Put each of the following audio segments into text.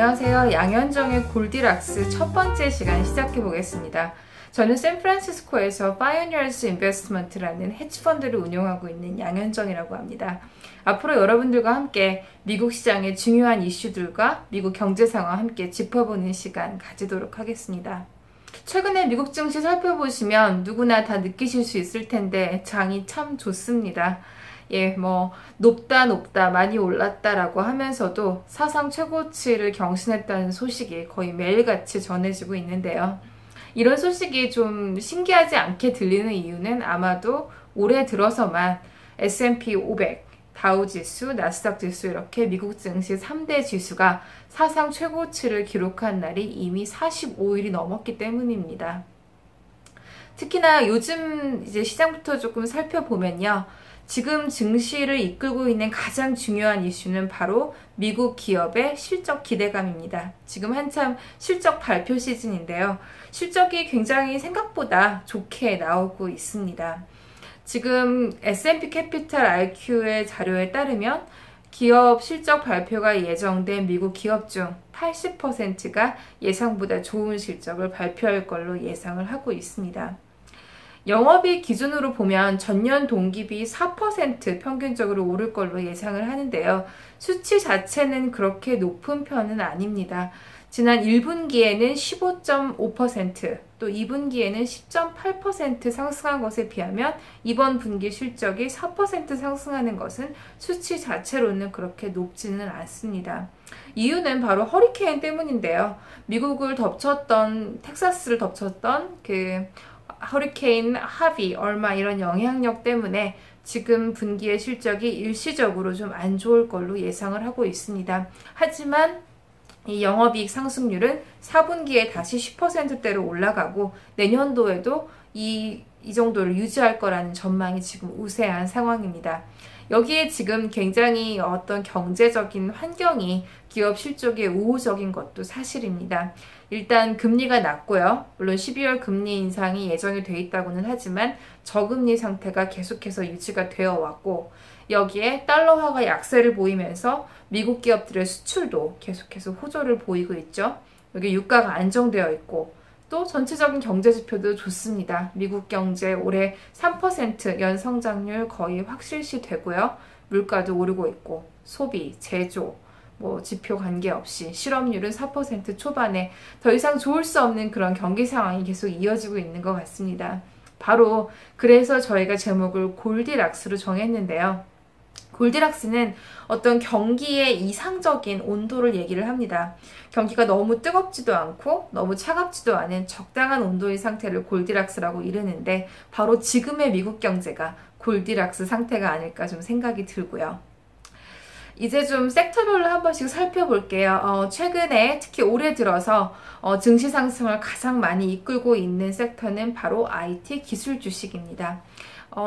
안녕하세요. 양현정의 골디락스 첫 번째 시간 시작해 보겠습니다. 저는 샌프란시스코에서 파이오니어스 인베스트먼트라는 헤지펀드를 운용하고 있는 양현정이라고 합니다. 앞으로 여러분들과 함께 미국 시장의 중요한 이슈들과 미국 경제 상황 함께 짚어보는 시간 가지도록 하겠습니다. 최근에 미국 증시 살펴보시면 누구나 다 느끼실 수 있을 텐데 장이 참 좋습니다. 높다 많이 올랐다라고 하면서도 사상 최고치를 경신했다는 소식이 거의 매일같이 전해지고 있는데요. 이런 소식이 좀 신기하지 않게 들리는 이유는 아마도 올해 들어서만 S&P 500, 다우지수, 나스닥 지수 이렇게 미국 증시 3대 지수가 사상 최고치를 기록한 날이 이미 45일이 넘었기 때문입니다. 특히나 요즘 이제 시장부터 조금 살펴보면요. 지금 증시를 이끌고 있는 가장 중요한 이슈는 바로 미국 기업의 실적 기대감입니다. 지금 한참 실적 발표 시즌인데요. 실적이 굉장히 생각보다 좋게 나오고 있습니다. 지금 S&P 캐피탈 IQ의 자료에 따르면 기업 실적 발표가 예정된 미국 기업 중 80%가 예상보다 좋은 실적을 발표할 걸로 예상을 하고 있습니다. 영업이익 기준으로 보면 전년 동기비 4% 평균적으로 오를 걸로 예상을 하는데요. 수치 자체는 그렇게 높은 편은 아닙니다. 지난 1분기에는 15.5%, 또 2분기에는 10.8% 상승한 것에 비하면 이번 분기 실적이 4% 상승하는 것은 수치 자체로는 그렇게 높지는 않습니다. 이유는 바로 허리케인 때문인데요. 미국을 덮쳤던, 텍사스를 덮쳤던 허리케인 하비, 얼마 이런 영향력 때문에 지금 분기의 실적이 일시적으로 좀 안 좋을 걸로 예상을 하고 있습니다. 하지만 이 영업이익 상승률은 4분기에 다시 10%대로 올라가고 내년도에도 이 정도를 유지할 거라는 전망이 지금 우세한 상황입니다. 여기에 지금 굉장히 어떤 경제적인 환경이 기업 실적에 우호적인 것도 사실입니다. 일단 금리가 낮고요. 물론 12월 금리 인상이 예정이 돼 있다고는 하지만 저금리 상태가 계속해서 유지가 되어 왔고 여기에 달러화가 약세를 보이면서 미국 기업들의 수출도 계속해서 호조를 보이고 있죠. 여기 유가가 안정되어 있고 또 전체적인 경제 지표도 좋습니다. 미국 경제 올해 3% 연성장률 거의 확실시 되고요. 물가도 오르고 있고 소비, 제조, 지표 관계없이 실업률은 4% 초반에 더 이상 좋을 수 없는 그런 경기 상황이 계속 이어지고 있는 것 같습니다. 바로 그래서 저희가 제목을 골디락스로 정했는데요. 골디락스는 어떤 경기의 이상적인 온도를 얘기를 합니다. 경기가 너무 뜨겁지도 않고 너무 차갑지도 않은 적당한 온도의 상태를 골디락스라고 이르는데 바로 지금의 미국 경제가 골디락스 상태가 아닐까 좀 생각이 들고요. 이제 좀 섹터별로 한 번씩 살펴볼게요. 최근에 특히 올해 들어서 증시 상승을 가장 많이 이끌고 있는 섹터는 바로 IT 기술 주식입니다.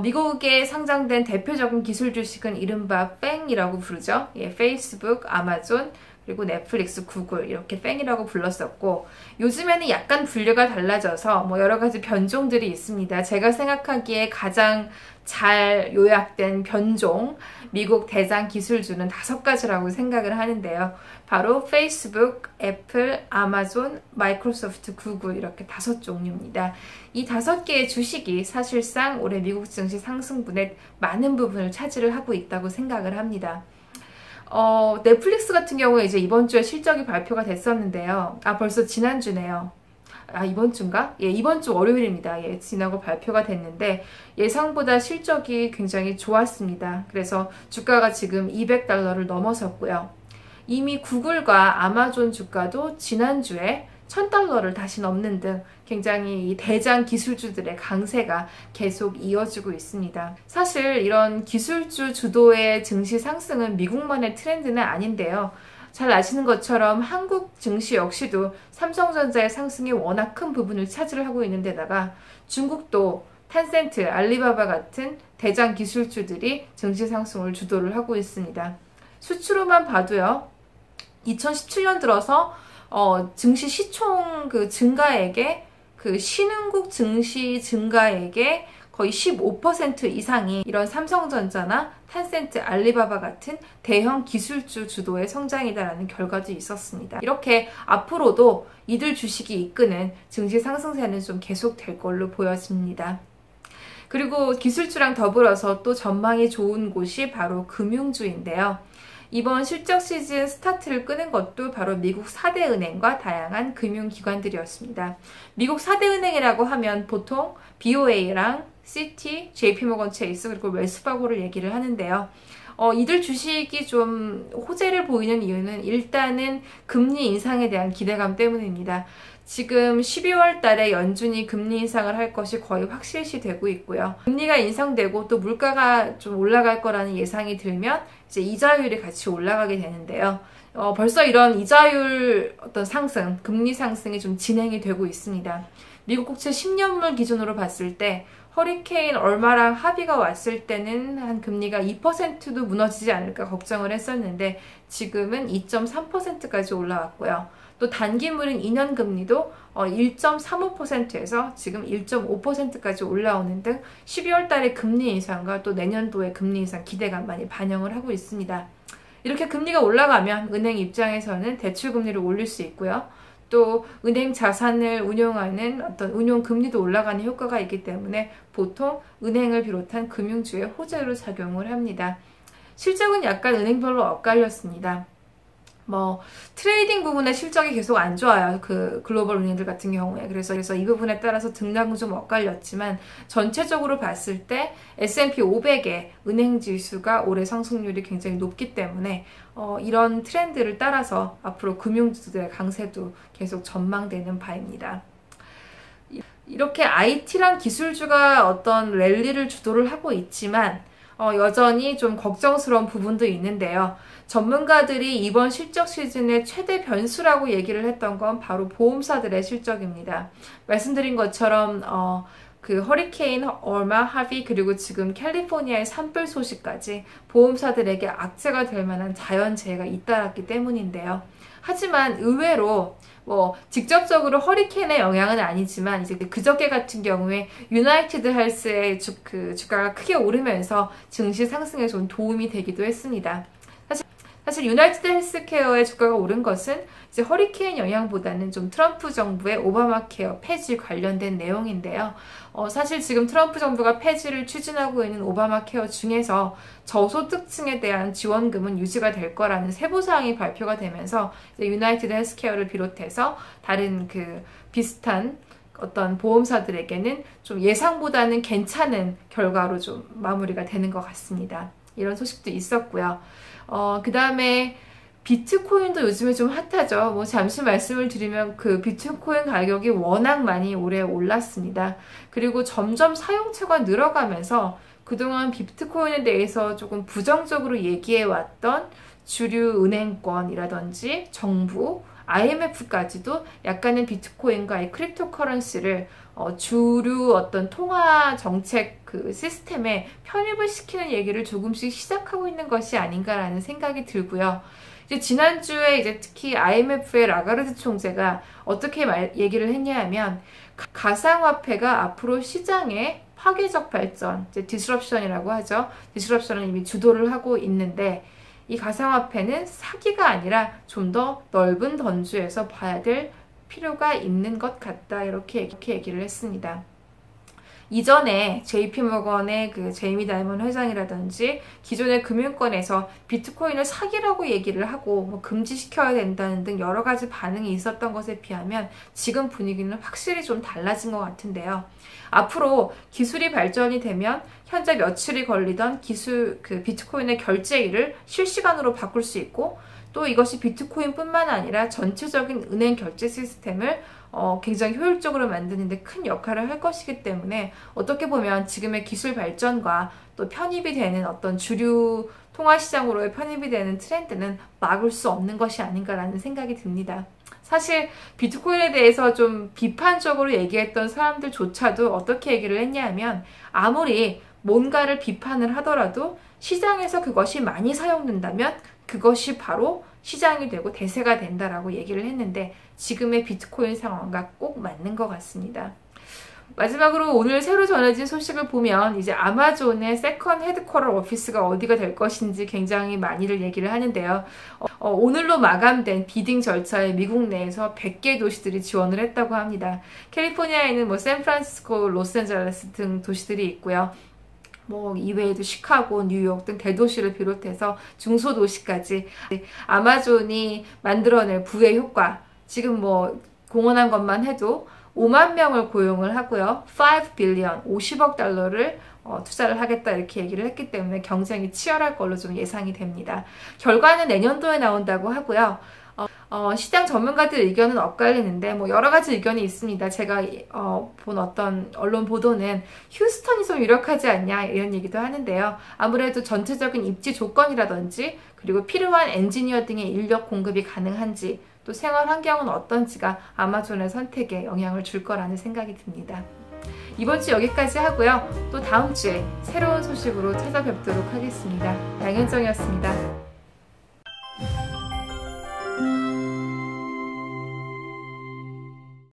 미국에 상장된 대표적인 기술 주식은 이른바 팽이라고 부르죠. 페이스북, 아마존, 그리고 넷플릭스, 구글 이렇게 팽이라고 불렀었고 요즘에는 약간 분류가 달라져서 여러 가지 변종들이 있습니다. 제가 생각하기에 가장 잘 요약된 변종, 미국 대장 기술주는 5가지라고 생각을 하는데요. 바로 페이스북, 애플, 아마존, 마이크로소프트, 구글 이렇게 5종류입니다. 이 5개의 주식이 사실상 올해 미국 증시 상승분의 많은 부분을 차지를 하고 있다고 생각을 합니다. 넷플릭스 같은 경우에 이제 이번 주에 실적이 발표가 됐었는데요. 벌써 지난주네요. 이번 주인가? 이번 주 월요일입니다. 지나고 발표가 됐는데 예상보다 실적이 굉장히 좋았습니다. 그래서 주가가 지금 $200를 넘어섰고요. 이미 구글과 아마존 주가도 지난주에 $1000를 다시 넘는 등 굉장히 이 대장 기술주들의 강세가 계속 이어지고 있습니다. 사실 이런 기술주 주도의 증시 상승은 미국만의 트렌드는 아닌데요. 잘 아시는 것처럼 한국 증시 역시도 삼성전자의 상승이 워낙 큰 부분을 차지를 하고 있는 데다가 중국도 텐센트, 알리바바 같은 대장 기술주들이 증시 상승을 주도를 하고 있습니다. 수치로만 봐도요. 2017년 들어서 증시 시총 증가액에 신흥국 증시 증가액의 거의 15% 이상이 이런 삼성전자나 탄센트, 알리바바 같은 대형 기술주 주도의 성장이다라는 결과도 있었습니다. 이렇게 앞으로도 이들 주식이 이끄는 증시 상승세는 좀 계속될 걸로 보여집니다. 그리고 기술주랑 더불어서 또 전망이 좋은 곳이 바로 금융주인데요. 이번 실적 시즌 스타트를 끄는 것도 바로 미국 4대 은행과 다양한 금융기관들이었습니다. 미국 4대 은행이라고 하면 보통 BOA랑 시티, JP모건 체이스 그리고 웰스파고를 얘기를 하는데요. 이들 주식이 좀 호재를 보이는 이유는 일단은 금리 인상에 대한 기대감 때문입니다. 지금 12월 달에 연준이 금리 인상을 할 것이 거의 확실시 되고 있고요. 금리가 인상되고 또 물가가 좀 올라갈 거라는 예상이 들면 이제 이자율이 같이 올라가게 되는데요. 벌써 이런 이자율 어떤 상승, 금리 상승이 좀 진행이 되고 있습니다. 미국 국채 10년물 기준으로 봤을 때 허리케인 얼마랑 합의가 왔을 때는 한 금리가 2%도 무너지지 않을까 걱정을 했었는데 지금은 2.3%까지 올라왔고요. 또 단기물인 2년 금리도 1.35%에서 지금 1.5%까지 올라오는 등 12월 달에 금리 인상과 또 내년도에 금리 인상 기대감 많이 반영을 하고 있습니다. 이렇게 금리가 올라가면 은행 입장에서는 대출 금리를 올릴 수 있고요. 또 은행 자산을 운용하는 어떤 운용 금리도 올라가는 효과가 있기 때문에 보통 은행을 비롯한 금융주에 호재로 작용을 합니다. 실적은 약간 은행별로 엇갈렸습니다. 트레이딩 부분의 실적이 계속 안 좋아요. 그 글로벌 은행들 같은 경우에. 그래서 이 부분에 따라서 등락은 좀 엇갈렸지만 전체적으로 봤을 때 S&P 500의 은행 지수가 올해 상승률이 굉장히 높기 때문에 이런 트렌드를 따라서 앞으로 금융주들의 강세도 계속 전망되는 바입니다. 이렇게 IT랑 기술주가 어떤 랠리를 주도를 하고 있지만 여전히 좀 걱정스러운 부분도 있는데요. 전문가들이 이번 실적 시즌의 최대 변수라고 얘기를 했던 건 바로 보험사들의 실적입니다. 말씀드린 것처럼 그 허리케인 얼마, 하비 그리고 지금 캘리포니아의 산불 소식까지 보험사들에게 악재가 될 만한 자연재해가 잇따랐기 때문인데요. 하지만 의외로 직접적으로 허리케인의 영향은 아니지만 이제 그저께 같은 경우에 유나이티드 헬스의 주가가 크게 오르면서 증시 상승에 좀 도움이 되기도 했습니다. 사실 유나이티드 헬스케어의 주가가 오른 것은 이제 허리케인 영향보다는 좀 트럼프 정부의 오바마 케어 폐지 관련된 내용인데요. 사실 지금 트럼프 정부가 폐지를 추진하고 있는 오바마 케어 중에서 저소득층에 대한 지원금은 유지가 될 거라는 세부사항이 발표가 되면서 이제 유나이티드 헬스케어를 비롯해서 다른 비슷한 어떤 보험사들에게는 좀 예상보다는 괜찮은 결과로 좀 마무리가 되는 것 같습니다. 이런 소식도 있었고요. 그 다음에 비트코인도 요즘에 좀 핫하죠. 잠시 말씀을 드리면 그 비트코인 가격이 워낙 많이 올해 올랐습니다. 그리고 점점 사용처가 늘어가면서 그동안 비트코인에 대해서 조금 부정적으로 얘기해왔던 주류 은행권이라든지 정부, IMF까지도 약간은 비트코인과 크립토 커런시를 주류 어떤 통화 정책 시스템에 편입을 시키는 얘기를 조금씩 시작하고 있는 것이 아닌가라는 생각이 들고요. 이제 지난주에 이제 특히 IMF의 라가르드 총재가 어떻게 얘기를 했냐 하면 가상화폐가 앞으로 시장의 파괴적 발전, 이제 디스럽션이라고 하죠. 디스럽션을 이미 주도를 하고 있는데 이 가상화폐는 사기가 아니라 좀 더 넓은 던주에서 봐야 될 필요가 있는 것 같다. 이렇게 얘기를 했습니다. 이전에 JP모건의 제이미 다이먼 회장이라든지 기존의 금융권에서 비트코인을 사기라고 얘기를 하고 금지시켜야 된다는 등 여러 가지 반응이 있었던 것에 비하면 지금 분위기는 확실히 좀 달라진 것 같은데요. 앞으로 기술이 발전이 되면 현재 며칠이 걸리던 비트코인의 결제일을 실시간으로 바꿀 수 있고 또 이것이 비트코인뿐만 아니라 전체적인 은행 결제 시스템을 굉장히 효율적으로 만드는 데 큰 역할을 할 것이기 때문에 어떻게 보면 지금의 기술 발전과 또 편입이 되는 어떤 주류 통화시장으로의 편입이 되는 트렌드는 막을 수 없는 것이 아닌가라는 생각이 듭니다. 사실 비트코인에 대해서 좀 비판적으로 얘기했던 사람들조차도 어떻게 얘기를 했냐 하면 아무리 뭔가를 비판을 하더라도 시장에서 그것이 많이 사용된다면 그것이 바로 시장이 되고 대세가 된다라고 얘기를 했는데 지금의 비트코인 상황과 꼭 맞는 것 같습니다. 마지막으로 오늘 새로 전해진 소식을 보면 이제 아마존의 세컨 헤드쿼터 오피스가 어디가 될 것인지 굉장히 많이들 얘기를 하는데요. 오늘로 마감된 비딩 절차에 미국 내에서 100개 도시들이 지원을 했다고 합니다. 캘리포니아에는 뭐 샌프란시스코, 로스앤젤레스 등 도시들이 있고요. 뭐 이외에도 시카고, 뉴욕 등 대도시를 비롯해서 중소도시까지 아마존이 만들어낼 부의 효과, 지금 뭐 공헌한 것만 해도 5만 명을 고용을 하고요. 5 빌리언, 50억 달러를 투자를 하겠다 이렇게 얘기를 했기 때문에 경쟁이 치열할 걸로 좀 예상이 됩니다. 결과는 내년도에 나온다고 하고요. 시장 전문가들 의견은 엇갈리는데 뭐 여러 가지 의견이 있습니다. 제가 본 어떤 언론 보도는 휴스턴이 좀 유력하지 않냐 이런 얘기도 하는데요. 아무래도 전체적인 입지 조건이라든지 그리고 필요한 엔지니어 등의 인력 공급이 가능한지 또 생활 환경은 어떤지가 아마존의 선택에 영향을 줄 거라는 생각이 듭니다. 이번 주 여기까지 하고요. 또 다음 주에 새로운 소식으로 찾아뵙도록 하겠습니다. 양현정이었습니다.